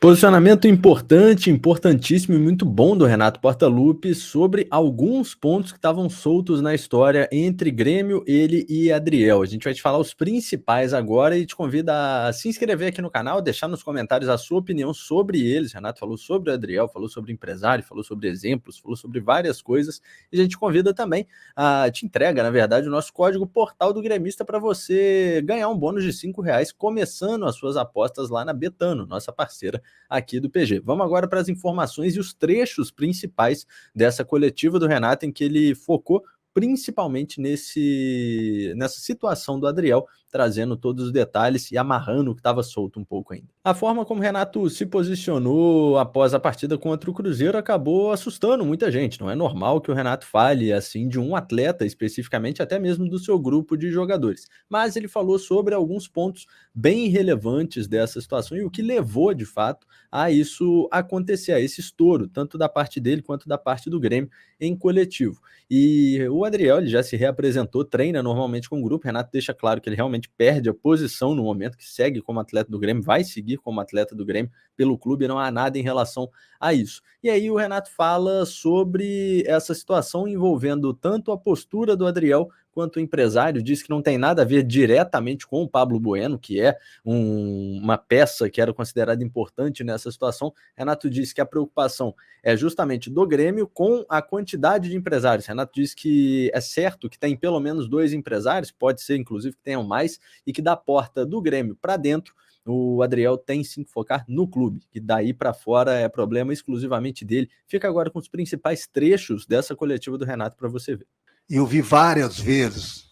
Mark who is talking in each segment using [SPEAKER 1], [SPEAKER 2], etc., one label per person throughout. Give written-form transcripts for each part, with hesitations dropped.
[SPEAKER 1] Posicionamento importante, importantíssimo e muito bom do Renato Portaluppi sobre alguns pontos que estavam soltos na história entre Grêmio, ele e Adriel. A gente vai te falar os principais agora e te convida a se inscrever aqui no canal, deixar nos comentários a sua opinião sobre eles. Renato falou sobre o Adriel, falou sobre empresário, falou sobre exemplos, falou sobre várias coisas. E a gente convida também, te entrega, na verdade, o nosso código Portal do Gremista para você ganhar um bônus de R$ 5, começando as suas apostas lá na Betano, nossa parceira aqui do PG. Vamos agora para as informações e os trechos principais dessa coletiva do Renato, em que ele focou principalmente nessa situação do Adriel, trazendo todos os detalhes e amarrando o que estava solto um pouco ainda. A forma como o Renato se posicionou após a partida contra o Cruzeiro acabou assustando muita gente. Não é normal que o Renato fale assim de um atleta especificamente, até mesmo do seu grupo de jogadores. Mas ele falou sobre alguns pontos bem relevantes dessa situação e o que levou, de fato, a isso acontecer, a esse estouro, tanto da parte dele quanto da parte do Grêmio em coletivo. E o Adriel, ele já se reapresentou, treina normalmente com o grupo. Renato deixa claro que ele realmente perde a posição no momento, que segue como atleta do Grêmio, vai seguir como atleta do Grêmio pelo clube, não há nada em relação a isso. E aí o Renato fala sobre essa situação envolvendo tanto a postura do Adriel quanto o empresário, diz que não tem nada a ver diretamente com o Pablo Bueno, que é uma peça que era considerada importante nessa situação. Renato disse que a preocupação é justamente do Grêmio com a quantidade de empresários. Renato diz que é certo que tem pelo menos 2 empresários, pode ser inclusive que tenham mais, e que da porta do Grêmio para dentro, o Adriel tem sim que focar no clube, que daí para fora é problema exclusivamente dele. Fica agora com os principais trechos dessa coletiva do Renato para você ver.
[SPEAKER 2] Eu vi várias vezes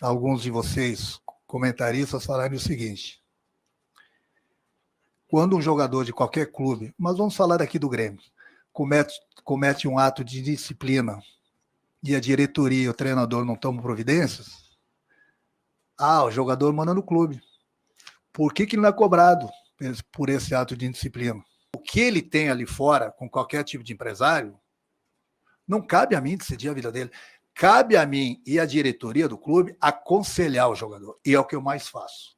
[SPEAKER 2] alguns de vocês, comentaristas, falarem o seguinte: quando um jogador de qualquer clube, mas vamos falar aqui do Grêmio, comete um ato de disciplina e a diretoria e o treinador não tomam providências, o jogador manda no clube. Por que ele não é cobrado por esse ato de indisciplina? O que ele tem ali fora, com qualquer tipo de empresário, não cabe a mim decidir a vida dele. Cabe a mim e a diretoria do clube aconselhar o jogador. E é o que eu mais faço.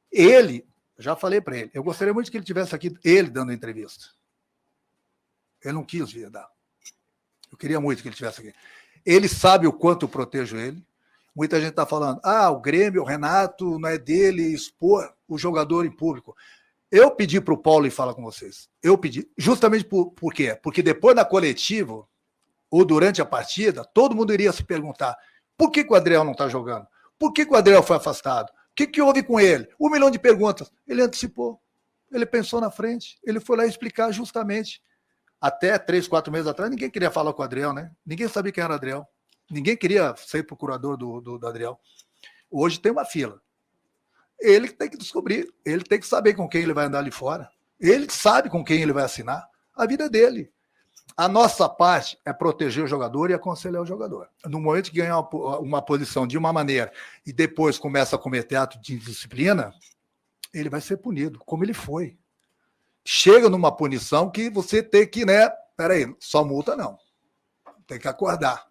[SPEAKER 2] Ele, já falei para ele, eu gostaria muito que ele tivesse aqui, ele dando entrevista. Eu não quis vir dar. Eu queria muito que ele tivesse aqui. Ele sabe o quanto eu protejo ele. Muita gente está falando, o Grêmio, o Renato, não é dele expor o jogador em público. Eu pedi para o Paulo ir falar com vocês. Eu pedi, justamente por quê? Porque depois da coletiva, ou durante a partida, todo mundo iria se perguntar por que o Adriel não está jogando? Por que o Adriel foi afastado? O que houve com ele? 1 milhão de perguntas. Ele antecipou. Ele pensou na frente. Ele foi lá explicar justamente. Até 3, 4 meses atrás, ninguém queria falar com o Adriel, né? Ninguém sabia quem era o Adriel. Ninguém queria ser procurador do Adriel. Hoje tem uma fila. Ele tem que descobrir. Ele tem que saber com quem ele vai andar ali fora. Ele sabe com quem ele vai assinar. A vida é dele. A nossa parte é proteger o jogador e aconselhar o jogador. No momento que ganhar uma posição de uma maneira e depois começa a cometer ato de indisciplina, ele vai ser punido, como ele foi. Chega numa punição que você tem que, peraí, só multa não. Tem que acordar.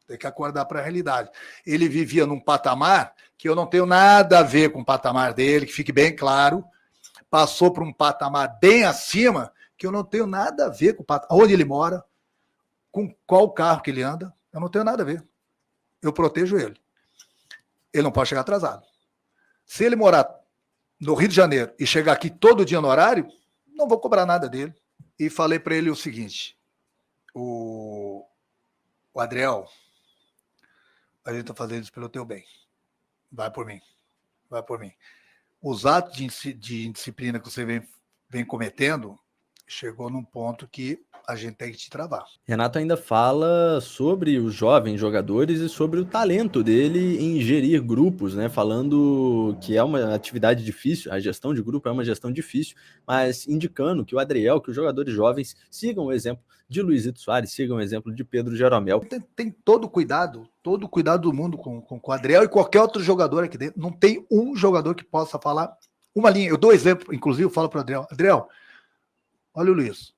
[SPEAKER 2] Tem que acordar para a realidade. Ele vivia num patamar que eu não tenho nada a ver com o patamar dele, que fique bem claro. Passou para um patamar bem acima, que eu não tenho nada a ver com onde ele mora, com qual carro que ele anda. Eu não tenho nada a ver. Eu protejo ele. Ele não pode chegar atrasado. Se ele morar no Rio de Janeiro e chegar aqui todo dia no horário, não vou cobrar nada dele. E falei para ele o seguinte: o Adriel, a gente está fazendo isso pelo teu bem. Vai por mim. Vai por mim. Os atos de indisciplina que você vem cometendo, chegou num ponto que a gente tem que te travar.
[SPEAKER 1] Renato ainda fala sobre os jovens jogadores e sobre o talento dele em gerir grupos, né? Falando que é uma atividade difícil, a gestão de grupo é uma gestão difícil, mas indicando que o Adriel, que os jogadores jovens sigam o exemplo de Luizito Soares, sigam o exemplo de Pedro Jeromel.
[SPEAKER 2] Tem todo o cuidado do mundo com o Adriel e qualquer outro jogador aqui dentro. Não tem um jogador que possa falar uma linha. Eu dou exemplo, inclusive eu falo para o Adriel: Adriel, olha o Luiz.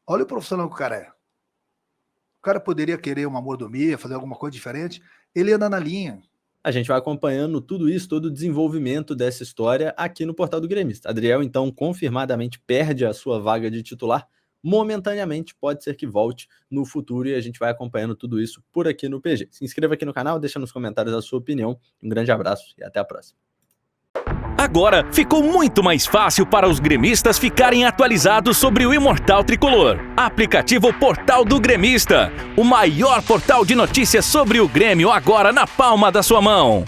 [SPEAKER 2] Olha o profissional que o cara é. O cara poderia querer uma mordomia, fazer alguma coisa diferente. Ele anda na linha.
[SPEAKER 1] A gente vai acompanhando tudo isso, todo o desenvolvimento dessa história aqui no Portal do Gremista. Adriel, então, confirmadamente perde a sua vaga de titular. Momentaneamente, pode ser que volte no futuro e a gente vai acompanhando tudo isso por aqui no PG. Se inscreva aqui no canal, deixa nos comentários a sua opinião. Um grande abraço e até a próxima.
[SPEAKER 3] Agora ficou muito mais fácil para os gremistas ficarem atualizados sobre o Imortal Tricolor. Aplicativo Portal do Gremista, o maior portal de notícias sobre o Grêmio agora na palma da sua mão.